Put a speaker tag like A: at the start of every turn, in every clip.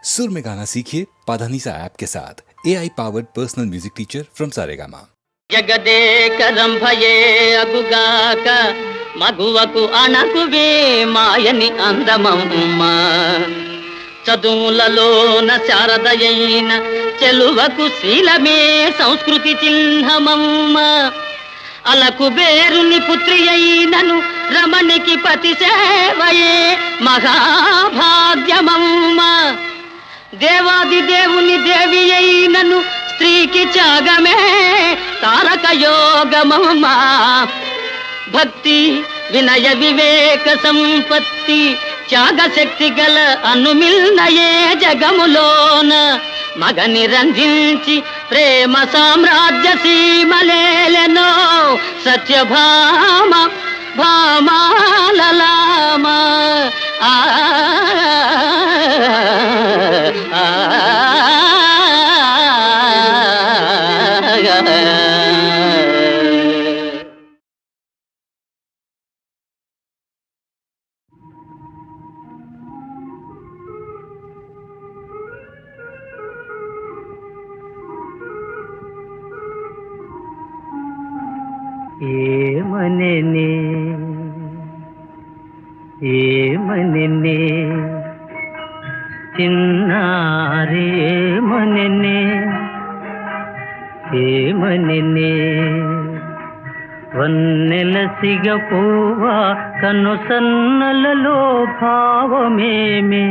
A: सुर में गाना सीखिए पाधानीसा ऐप के साथ AI powered personal music teacher from Saregama.
B: జగదేకరంభయే అగుగాక మగువకు అణకువే మాయని అందమమ్మ చదువులలోన శారదయైన చెలువకు శీలమే సంస్కృతి చిహ్నమమ్మ అలకు బేరుని పుత్రి అయినను రమణికి పతి సేవయే మహాభాగ్యమమ్మ దేవాది దేవుని దేవి అయినను స్త్రీకి త్యాగమే తారక యోగమమ్మా భక్తి వినయ వివేక సంపత్తి త్యాగ శక్తి గల అనుమిల్నయే జగములోన మగని రంజించి ప్రేమ సామ్రాజ్య సీమలేలెనో సత్యభామ భామాలలామ ఆ
C: ఏమనెనే ఏమనెనే చిన్నారి ఏమనెనే ఏమనెనే వన్నెల సిగపువ్వా కన్ను సన్నలలో భావమేమే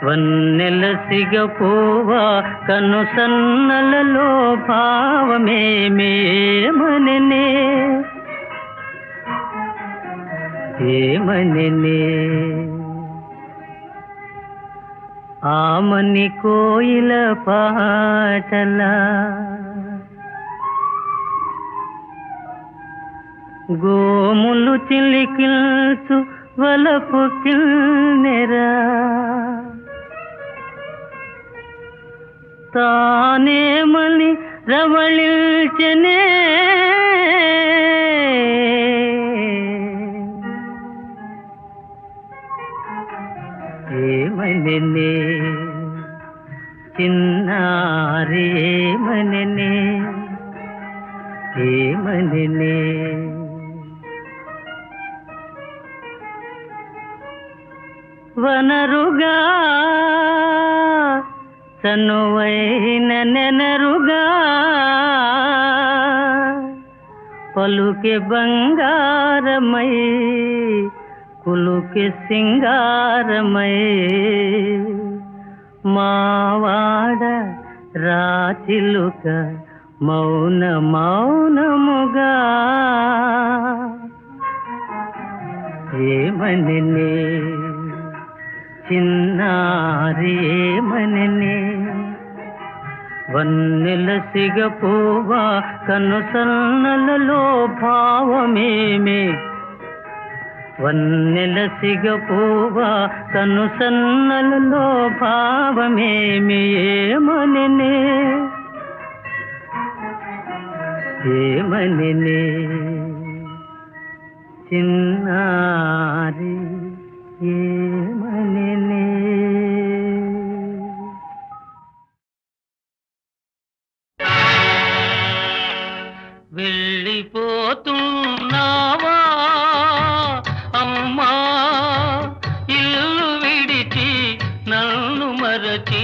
C: వన్నెల సిగపువ్వా కన్ను సన్నలలో భావమేమే ఏమనెనే ఏమనెనే ఆమని కోయిల పాటలా గోములు చిలికిల్చు వలపు కిన్నెరా తానేమని రవళిల్చెనే ఏమనెనే చిన్నారి ఏమనెనే ఏమనెనే వనరుగా చనువైన నెనరుగా పలుకే బంగారమై కులుకే సింగారమై మావాడ రాచిలుక మౌన మౌనముగా ఏమనెనే చిన్నారి ఏమనెనే వన్నెల సిగపువ్వా కన్ను సన్నలలో భావమేమే వన్నెల సిగపువ్వా కన్ను సన్నలలో భావమేమే ఏమనెనే ఏమనెనే చిన్నారి ఏమనెనే వెళ్ళిపోతున్నావా అమ్మా ఇల్లు విడిచి నన్ను మరచి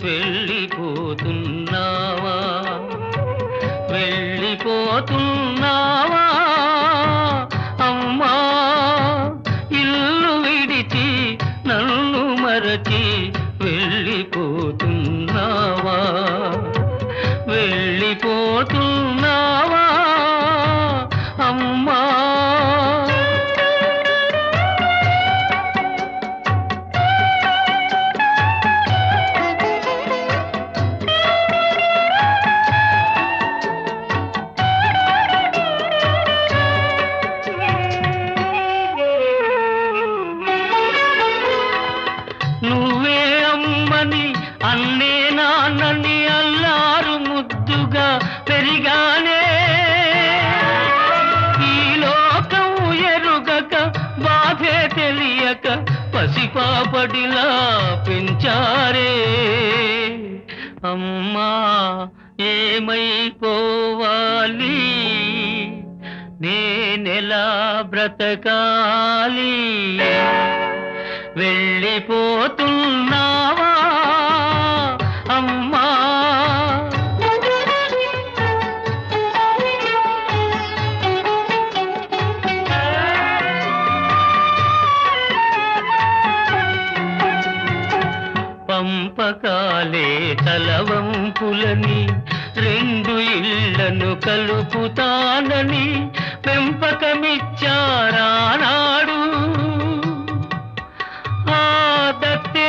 C: వెళ్ళిపోతున్నావా వెళ్ళిపోతున్నావా అమ్మా ఇల్లు విడిచి నన్ను మరచి వెళ్ళిపోతున్నావా వెళ్ళిపోతున్నావా అమ్మా నువ్వే అమ్మని అన్నే నాన్నని అల్లారు ముద్దుగా పెరిగానే ఈ లోకం ఎరుగక బాధే తెలియక పసిపాపడిలా పెంచ వచ్చారే అమ్మా ఏమైపోవాలి నేనెలా బ్రతకాలి వెళ్ళిపోతున్నావా అమ్మా పంపకాలే తలవంపులని రెండు ఇళ్లను కలుపుతానని పెంపకమిచ్చారానాడు ఆ దత్తే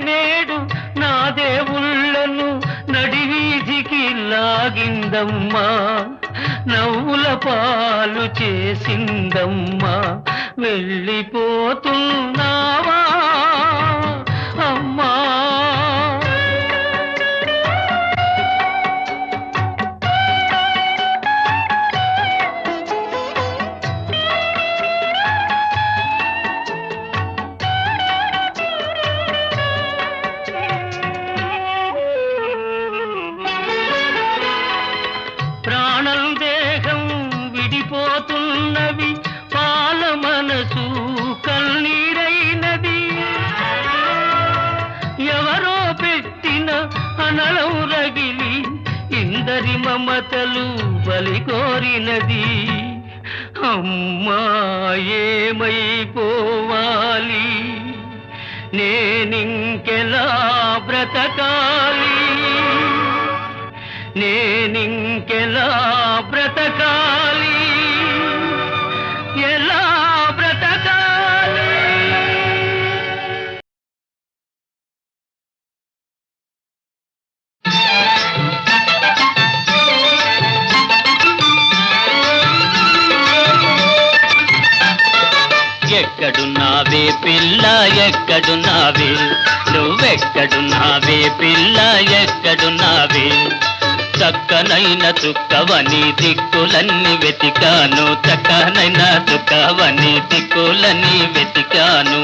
C: నేడు నా దేవుళ్ళను నడివీధికి లాగిందమ్మా నవ్వుల పాలు చేసిందమ్మా వెళ్ళిపోతున్నావా అమ్మా ప్రాణం దేహం విడిపోతున్నవి పాల మనసు కన్నీరైనది ఎవరో పెట్టిన అనలం రగిలి ఇందరి మమతలు బలి కోరినది అమ్మా ఏమైపోవాలి నేనింకెలా బ్రతకాలి నేనింకెలా బ్రతకాలి ఎలా బ్రతకాలి ఎక్కడున్నావే పిల్ల ఎక్కడున్నావే నువ్వెక్కడున్నావే పిల్ల ఎక్కడున్నావే చక్కనైన చుక్కవని దిక్కులన్నీ వెతికాను చక్కనైన చుక్కవని దిక్కులన్నీ వెతికాను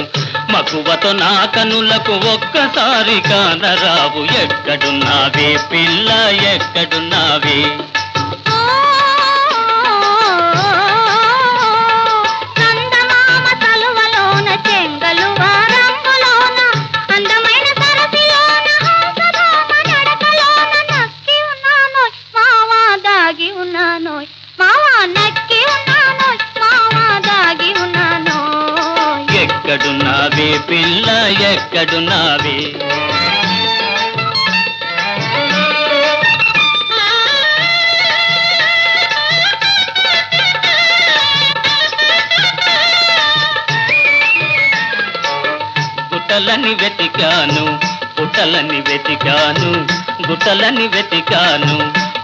C: మక్కువతో నా కనులకు ఒక్కసారి కానరావు ఎక్కడున్నావే పిల్ల ఎక్కడున్నావే ఎక్కడున్నావే పిల్ల ఎక్కడున్నావే గుట్టలని వెతికాను పుట్టలని వెతికాను గుట్టలని వెతికాను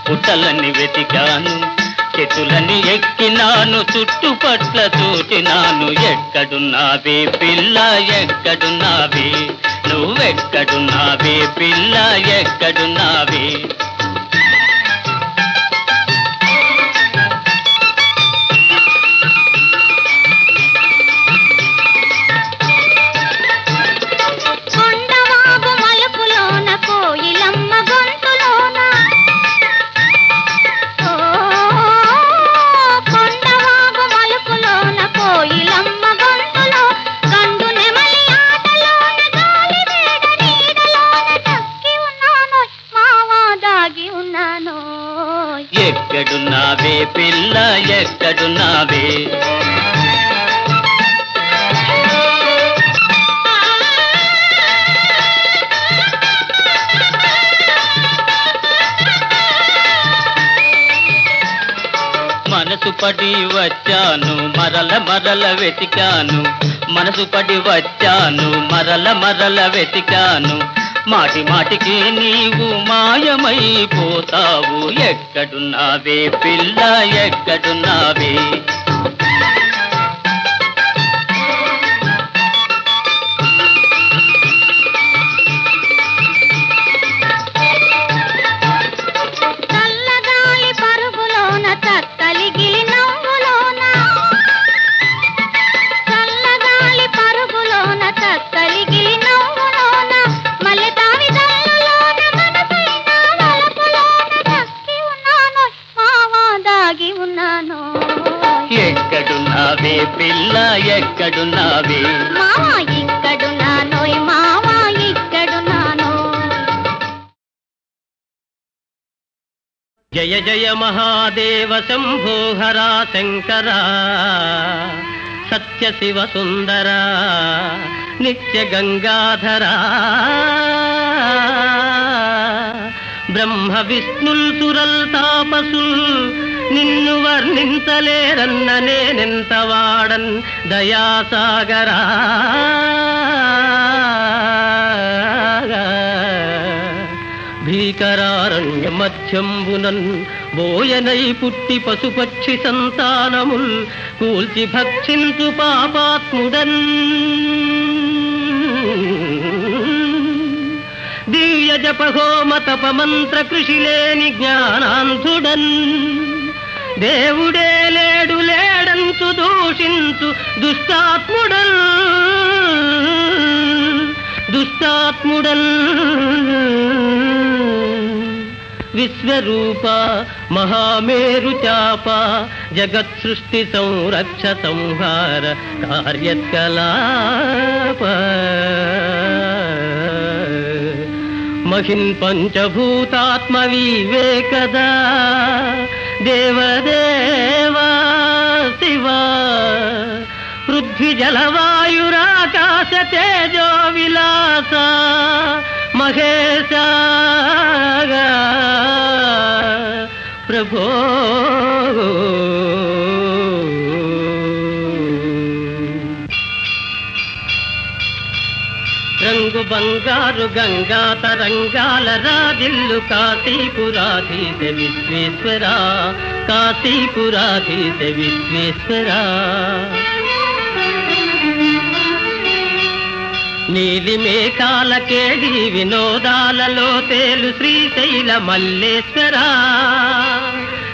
C: పుట్టలని వెతికాను చెట్టులని ఎక్కినాను చుట్టుపట్ల చూచినాను ఎక్కడున్నావే పిల్ల ఎక్కడున్నావే నువ్వెక్కడున్నావే పిల్ల ఎక్కడున్నావే ఎక్కడున్నావే పిల్ల ఎక్కడున్నావే మనసు పడి వచ్చాను మరల మరల వెతికాను మనసు పడి వచ్చాను మరల మరల వెతికాను మాటి మాటికి నీవు మాయమైపోతావు ఎక్కడున్నావే పిల్ల ఎక్కడున్నావే పిల్ల ఎక్కడున్నావే
D: మావా ఇక్కడున్నానోయ్ మావా ఇక్కడున్నానో.
C: జయ జయ మహాదేవ శంభో హరా శంకర సత్య శివ సుందర నిత్య గంగాధరా బ్రహ్మ విష్ణుల్ సురల్ తాపసుల్ నిన్ను వర్ణించలేరన్న నేనెంత వాడన్ దయాసాగరా భీకరారణ్య మధ్యంబునన్ బోయనై పుట్టి పశుపక్షి సంతానముల్ కూల్చి భక్షించు పాపాత్ముడన్ దివ్య జప హోమ తప మంత్ర కృషి లేని జ్ఞానాంధుడన్ దేవుడే లేడు లేడంచు దూషించు దుష్టాత్ముడన్ దుష్టాత్ముడన్ విశ్వరూప మహామేరు చాప జగత్ సృష్టి సంరక్ష సంహార కార్యకలాప మహిన్ పంచభూతాత్మ వివేకదా దేవదేవా శివ పృథ్వీ జలవాయురాకాశ తేజో విలాస మహేశ ప్రభో రంగు బంగారు గంగా తరంగాల రాజిల్లు కాశీపురాధీశ విశ్వేశ్వర కాశీపురాధీశ విశ్వేశ్వర నీలి మేఘాల కేడి వినోదాలలో తేలు శ్రీశైల మల్లేశ్వర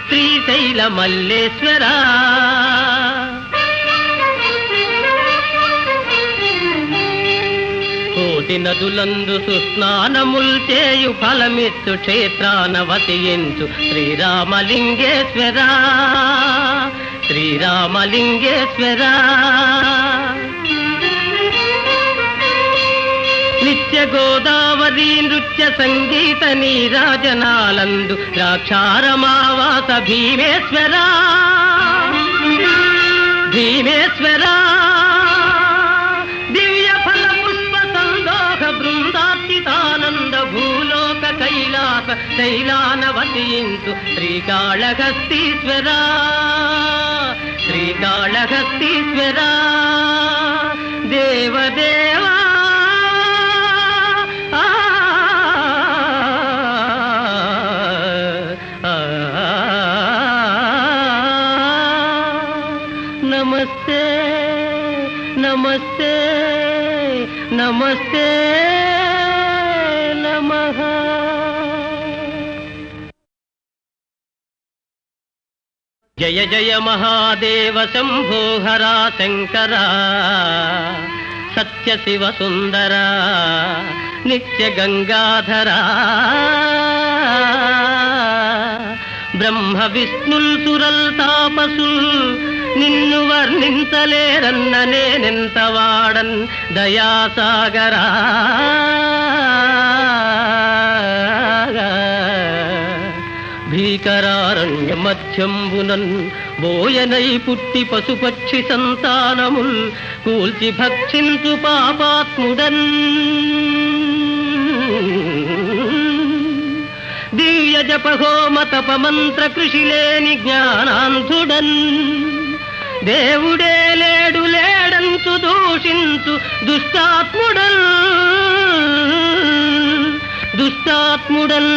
C: శ్రీశైల మల్లేశ్వర కోటి నదులందు సుస్నానముల్ చేయు ఫలమిత్తు క్షేత్రాన వసియించు శ్రీరామలింగేశ్వర శ్రీరామలింగేశ్వర నిత్య గోదావరి నృత్య సంగీత నీరాజనాలందు ద్రాక్షారమావాస భీమేశ్వర భీమేశ్వర దివ్య ఫల పుష్ప సందోహ బృందార్చితానంద భూలోక కైలాస శైలాన వసించు శ్రీకాళహస్తీశ్వర శ్రీకాళహస్తీశ్వర దేవదేవా నమస్తే నమస్తే నమస్తే నమః. జయ జయ మహాదేవ శంభో హరా శంకర సత్య శివ సుందర నిత్య గంగాధరా బ్రహ్మ విష్ణుల్ సురల్ తాపసుల్ నిన్ను వర్ణించలేరన్న నేనెంత వాడన్ దయాసాగరా భీకరారణ్య మధ్యంబునన్ బోయనై పుట్టి పశుపక్షి సంతానముల్ కూల్చి భక్షించు పాపాత్ముడన్ దివ్య జప హోమ తప మంత్ర కృషి లేని జ్ఞానాంధుడన్ దేవుడే లేడు లేడంచు దూషించు దుష్టాత్ముడన్ దుష్టాత్ముడన్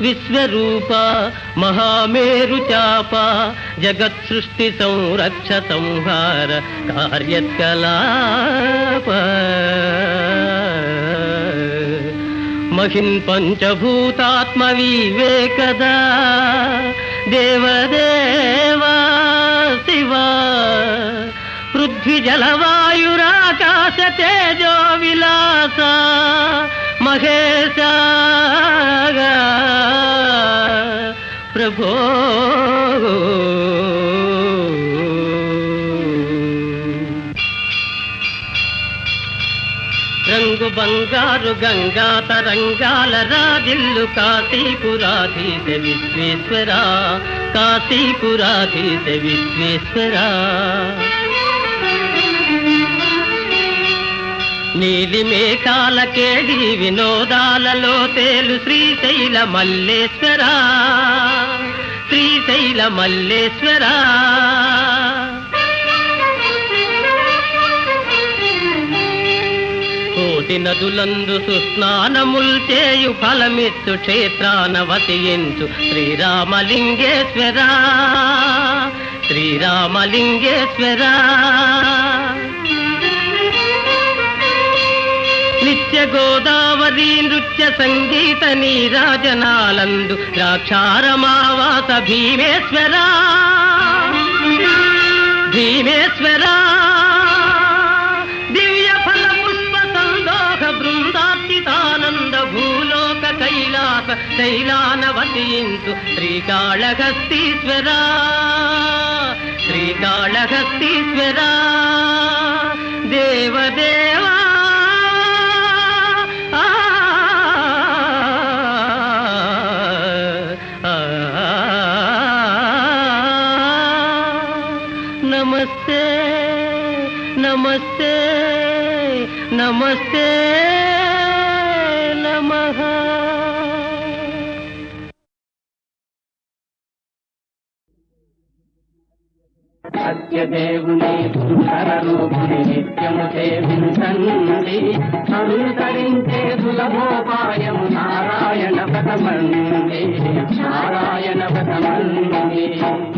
C: విశ్వరూప మహామేరు చాప జగత్ సృష్టి సంరక్ష సంహార కార్యకలాప మహిన్ పంచభూతాత్మ వివేకదా దేవదేవా శివ పృథ్వీ జలవాయురాకాశ తేజో విలాస మహేశ ప్రభో. రంగు బంగారు గంగా తరంగాల రాజిల్లు కాశీపురాధీశ విశ్వేశ్వర, కాశీపురాధీశ విశ్వేశ్వర. నీలి మేఘాల కేడి వినోదాలలో తేలు శ్రీశైల మల్లేశ్వర, శ్రీశైల మల్లేశ్వర. కోటి నదులందు సుస్నానముల్ చేయు ఫలమిత్తు క్షేత్రాన వసించు శ్రీరామలింగేశ్వర, శ్రీరామలింగేశ్వర. నిత్య గోదావరి నృత్య సంగీత నీరాజనాలందు ద్రాక్షారమావాస భీమేశ్వర, భీమేశ్వర. దివ్య ఫల పుష్ప సందోహ బృందార్చితానంద భూలోక కైలాస శైలాన వసించు శ్రీకాళహస్తీశ్వర, శ్రీకాళహస్తీశ్వర. దేవదేవా నమస్తే నమస్తే నమస్తే నమః. సత్యదేవుని సుందర రూపుని నిత్యము సేవించండి, అనుసరించే సులభోపాయము నారాయణ వ్రతమండి, నారాయణ వ్రతమండి.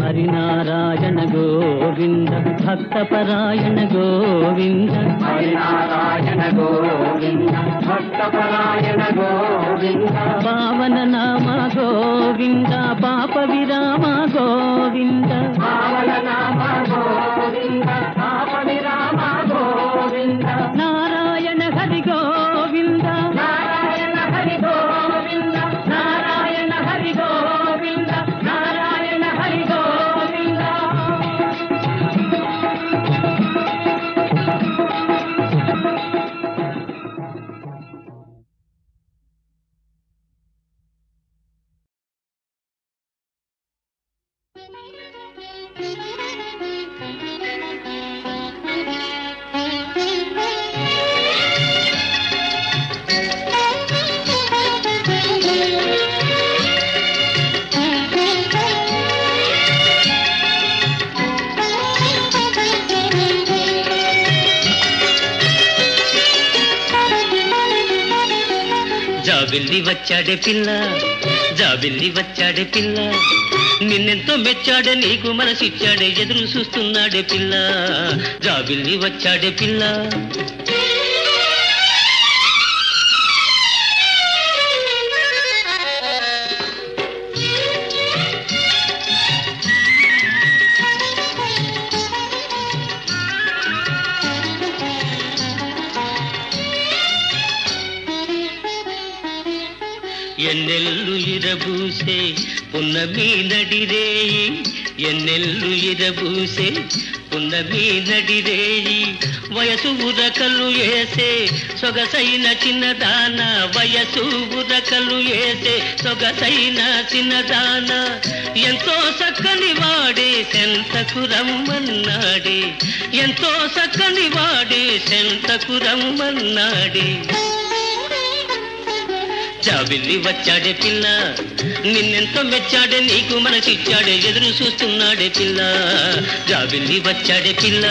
C: హరినారాయణ గోవింద భక్తపరాయణ గోవింద, హరినారాయణ గోవింద భక్తపరాయణ గోవింద. పావన నామ గోవింద పాప విరామ గోవింద, పావన నామ గోవింద పాప విరామ గోవింద. నారాయణ హరి గోవింద, నారాయణ హరి గోవింద, నారాయణ హరి గోవింద, నారాయణ హరి గోవింద. జాబిల్లి వచ్చాడే పిల్ల, జాబిల్లి వచ్చాడే పిల్ల, నిన్నెంతో మెచ్చాడే నీకు మనసిచ్చాడే ఎదురు చూస్తున్నాడే పిల్ల. జాబిల్లి వచ్చాడే పిల్ల. ఎన్నెల్లు ఇరబూసే పున్నమి నడిరేయి, ఎన్నెల్లు ఇరబూసే పున్నమి నడిరేయి. వయసు ఉరకలు ఏసే సొగసైన చిన్నదాన, వయసు ఉరకలు ఏసే సొగసైన చిన్నదాన. ఎంతో చక్కని వాడే సెంతకు రమ్మన్నాడే, ఎంతో చక్కని వాడే సెంతకు రమ్మన్నాడే. జాబిల్లి వచ్చాడే పిల్ల, నిన్నెంతో మెచ్చాడే నీకు మనసిచ్చాడే ఎదురు చూస్తున్నాడే పిల్ల. జాబిల్లి వచ్చాడే పిల్ల.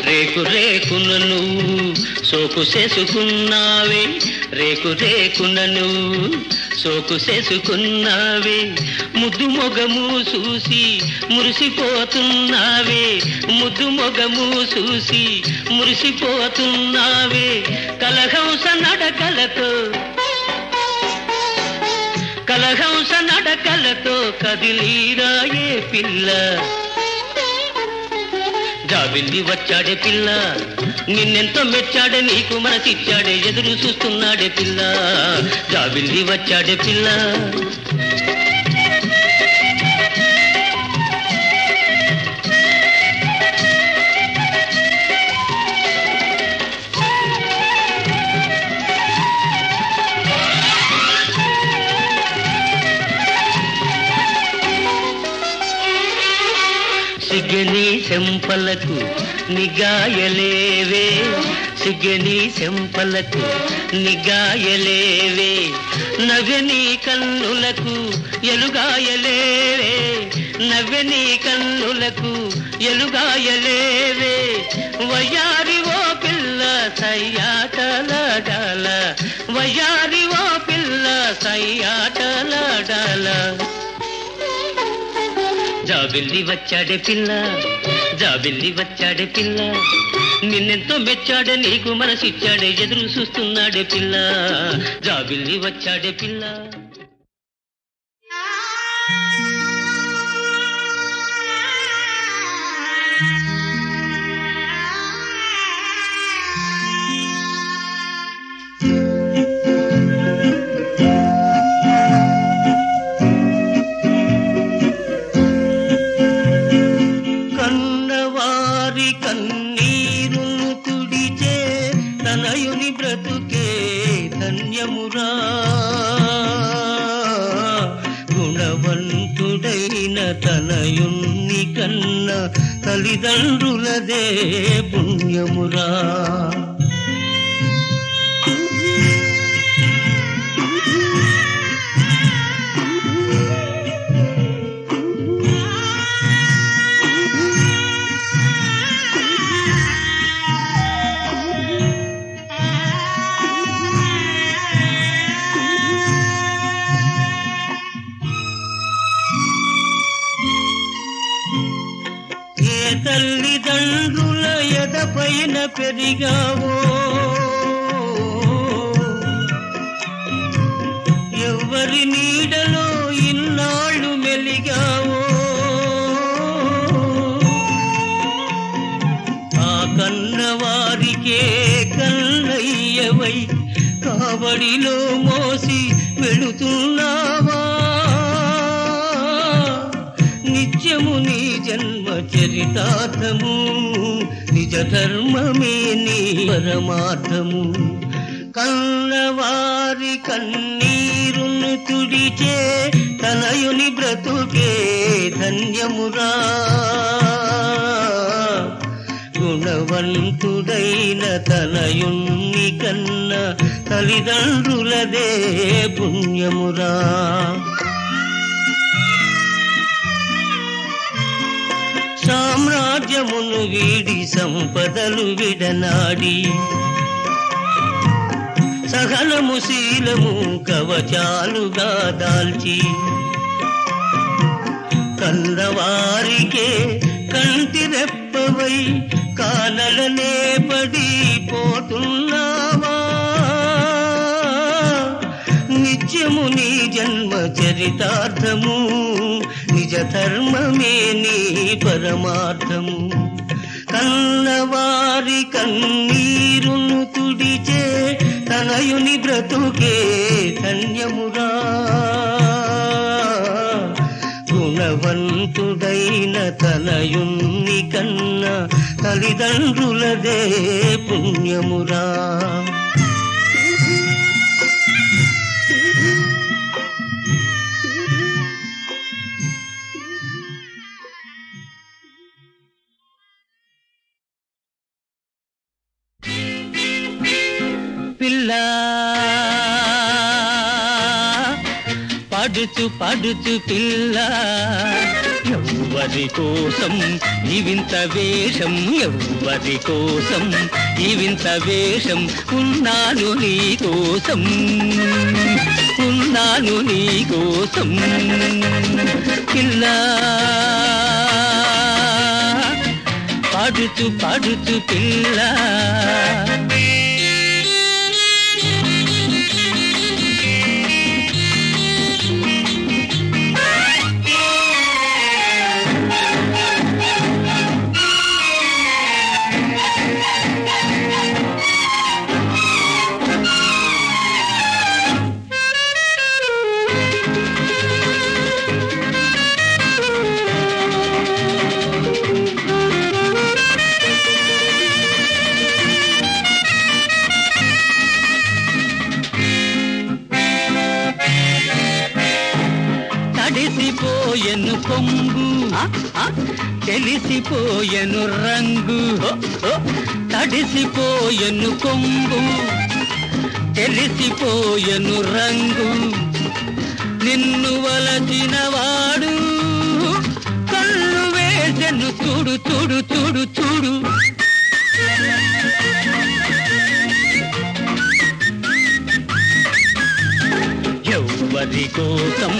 C: రేకు రేకున నువ్వు సోకు చేసుకున్నావే, రేకు రేకున నువ్వు సోకు చేసుకున్నావే. ముద్దు మొగము చూసి మురిసిపోతున్నావే, ముద్దు మొగము చూసి మురిసిపోతున్నావే. కలహంస నడకలతో, కలహంస నడకలతో కదిలీరాయే పిల్ల. జాబిల్లి వచ్చాడే పిల్ల, నిన్నెంతో మెచ్చాడే, నీకు మనసిచ్చాడే, ఎదురు చూస్తున్నాడే పిల్ల. జాబిల్లి వచ్చాడే పిల్ల. సిగ్గని చెంపలకు నిగాయలేవే, సిగ్గని చెంపలకు నిగాయలేవే, నవ్వెని కన్నులకు ఎలుగాయలేవే, నవ్వెని కన్నులకు ఎలుగాయలేవే, వయ్యారి ఓ పిల్ల సయ్యాటలాడాల, వయ్యారి ఓ పిల్ల సయ్యాటలాడాల. జాబిల్లి వచ్చాడే పిల్ల, జాబిల్లి వచ్చాడే పిల్ల, నిన్నెంతో మెచ్చాడే, నీకు మనసిచ్చాడే, ఎదురు చూస్తున్నాడే పిల్ల. జాబిల్లి వచ్చాడే పిల్ల. కన్నీరును తుడిచే తనయుని బ్రతుకే ధన్యమురా, గుణవంతుడైన తనయుని కన్న తల్లిదండ్రులదే పుణ్యమురా. తల్లిదండ్రుల ఎదపైన పెరిగావో, ఎవరి నీడలో ఇన్నాళ్ళు మెలిగావో, ఆ కన్నవారికే కన్నయ్యవై కావడిలో మోసి వెళుతున్నావా, నిత్యము నీ జన్మ చరితార్థము, నిజ ధర్మమే నీ పరమార్థము. కన్నవారి కన్నీరును తుడిచే తనయుని బ్రతుకే ధన్యమురా, గుణవంతుడైన తనయుని కన్న తల్లిదండ్రులదే పుణ్యమురా. సామ్రాజ్యమును వీడి సంపదలు విడనాడి, సహనము శీలము కవచాలుగా దాల్చి, కన్నవారికే కంటి రెప్పవై కానలనే పడిపోతున్నావా, నిత్యము నీ జన్మ చరితార్థము, నిజ ధర్మమే నీ పరమార్థము. కన్నవారి కన్నీరును తుడిచే తనయుని బ్రతుకే ధన్యమురా, గుణవంతుడైన తనయుని కన్న తల్లిదండ్రులదే పుణ్యమురా. పిల్ల పాడుచు పాడుచు పిల్ల, ఎవ్వరి కోసం ఈ వింత వేషం, ఎవ్వరి కోసం ఈ వింత వేషం, ఉన్నాను నీ కోసం, ఉన్నాను నీ కోసం. పిల్ల పాడుచు పాడుచు పిల్ల, తెలిసిపోయెను రంగు తడిసిపోయెను కొంగు తెలిసిపోయెను రంగు నిన్ను వలచిన వాడు కళ్ళు వేసెను చూడు చూడు చూడు చూడు ఎవ్వరి కోసం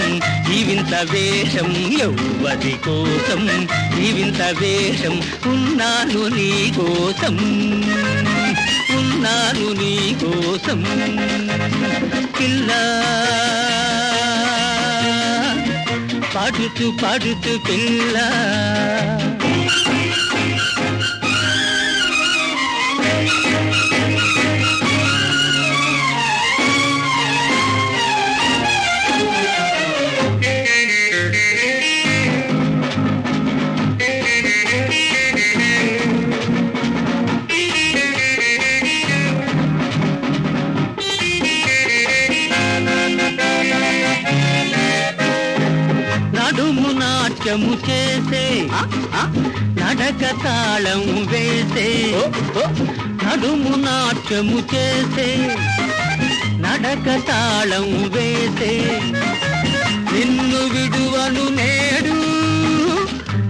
C: ఈ వింత వేషం ఎవ్వరి కోసం ఈ వింత వేషం ఉన్నాను నీ కోసం ఉన్నాను నీ కోసం పిల్ల పాడుతూ పాడుతూ పిల్ల నడుము నాట్యము చేసే నడక తాళం వేసే నడుము నాట్యము చేసే నడక తాళం వేసే నిన్ను విడువను నేడు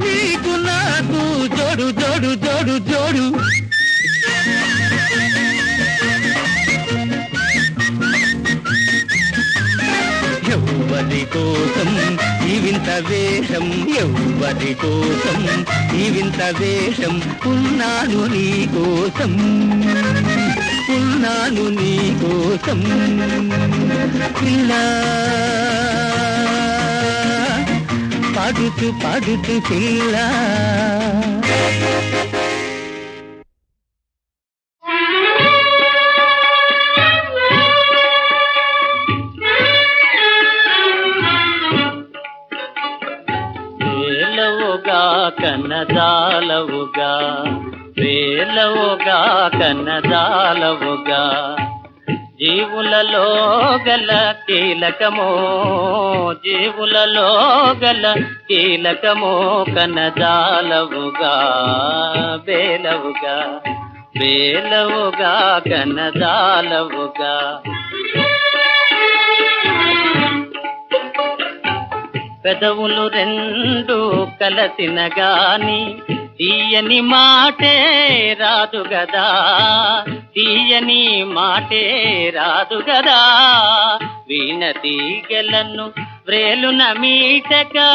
C: నీకు నాకు జోడు జోడు జోడు జోడు ఎవ్వరి కోసం ఈ వింత వేషం ఎవ్వరి కోసం ఈ వింత వేషం ఉన్నాను నీ కోసం ఉన్నాను నీ కోసం పిల్ల పాడుతూ పాడుతూ పిల్ల కన్నదాలవుగా వేలవుగా కన్నదాలవుగా జీవులలో గల కీలకమో జీవులలో గల కీలకమో కన్నదాలవుగా వేలవుగా వేలవుగా కన్నదాలవుగా పెదవులు రెండు కలసిన గాని తీయని మాటే రాదు గదా తీయని మాటే రాదు గదా వీణ తీగలను వ్రేలున మీటగా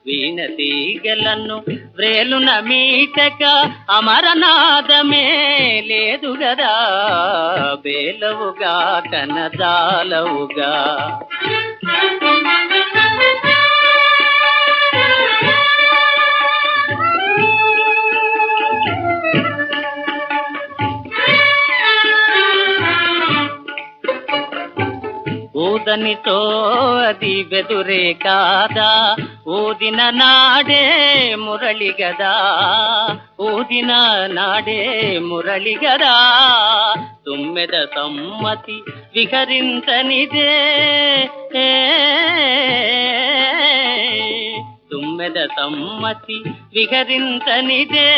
C: వీణ తీగలను వ్రేలున మీటక అమరనాదమే లేదు గదా బేలవుగా కనదాలవుగా ఊదనితో అది వెదురే కాదా ఊదిన నాడే మురళి గదా ఊదిన నాడే మురళి గదా తుమ్మెద సమ్మతి విహరించనిదే తుమ్మెద సమ్మతి విహరించనిదే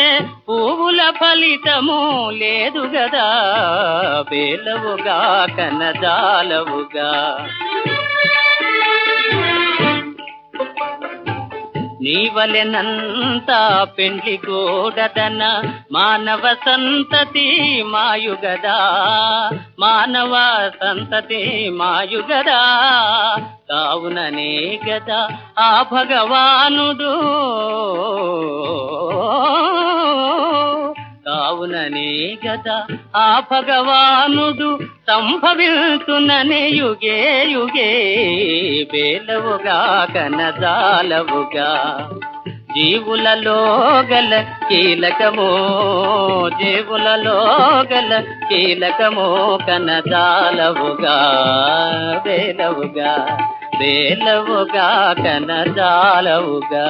C: పువ్వుల ఫలితము లేదు గదా బేలవుగా కనదాలవుగా నీవలెనంత పెండ్లి గోడదన మానవ సంతతి మాయుగదా మానవ సంతతి మాయుగదా కావుననే గదా ఆ భగవానుడు కావుననే గదా ఆ భగవానుడు సంభవిల్తుననే యుగే యుగే బేలవుగా కనదాలవుగా జీవులలో గల కీలకమో జీవులలో గల కీలకమో కనదాలవుగా బేలవుగా బేలవుగా కనదాలవుగా